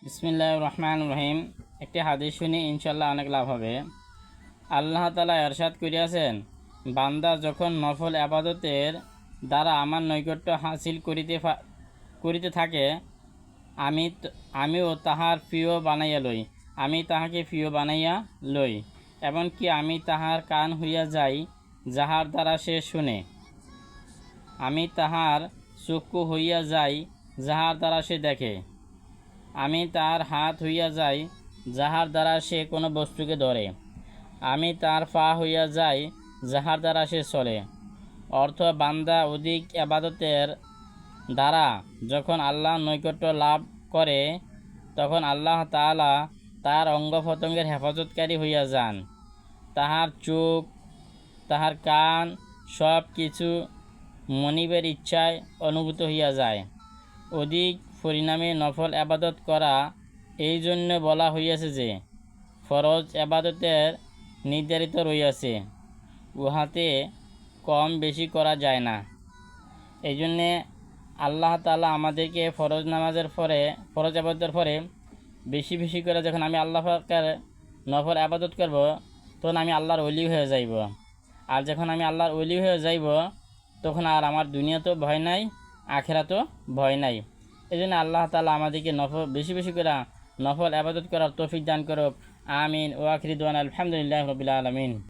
বিসমিল্লাহির রহমানির রহিম। একটি হাদিস শুনি ইনশাল্লাহ অনেক লাভ হবে। আল্লাহ তাআলা ইরশাদ করিয়াছেন, বান্দা যখন নফল আবাদতের দ্বারা আমার নৈকট্য হাসিল করিতে থাকে, আমিও তাহার প্রিয় বানাইয়া লই। আমি তাহাকে প্রিয় বানাইয়া লই, এমনকি আমি তাহার কান হইয়া যাই, যাহার দ্বারা সে শুনে। আমি তাহার চক্ষু হইয়া যাই, যাহার দ্বারা সে দেখে। আমি তার হাত হইয়া যাই, যাহার দ্বারা সে কোনো বস্তুকে ধরে। আমি তার পা হইয়া যাই, যাহার দ্বারা সে চলে। অর্থ, বান্দা অধিক আবাদতের দ্বারা যখন আল্লাহর নৈকট্য লাভ করে, তখন আল্লাহ তাআলা তার অঙ্গ প্রত্যঙ্গের হেফাজতকারী হইয়া যান। তাহার চোখ, তাহার কান, সব কিছু মনিবের ইচ্ছায় অনুভূত হইয়া যায়। অধিক পরিণামে নফল আবাদত করা এই জন্য বলা হইয়াছে যে, ফরজ আবাদতের নির্ধারিত রইয়াছে, উহাতে কম বেশি করা যায় না। এই জন্যে আল্লাহ তাআলা আমাদেরকে ফরজ আবাদতের পরে বেশি বেশি করে, যখন আমি আল্লাহ পাকের নফল আবাদত করব, তখন আমি আল্লাহর ওলি হয়ে যাইব। আর যখন আমি আল্লাহর ওলি হয়ে যাইব, তখন আর আমার দুনিয়াতেও ভয় নাই, আখিরাতেও ভয় নাই। এই জন্য আল্লাহ তাআলা আমাদেরকে বেশি বেশি করে নফল আবাদত করার তৌফিক দান করুক। আমিন। ওয়া আখিরু দাওয়ানা আলহামদুলিল্লাহি রাব্বিল আলামিন।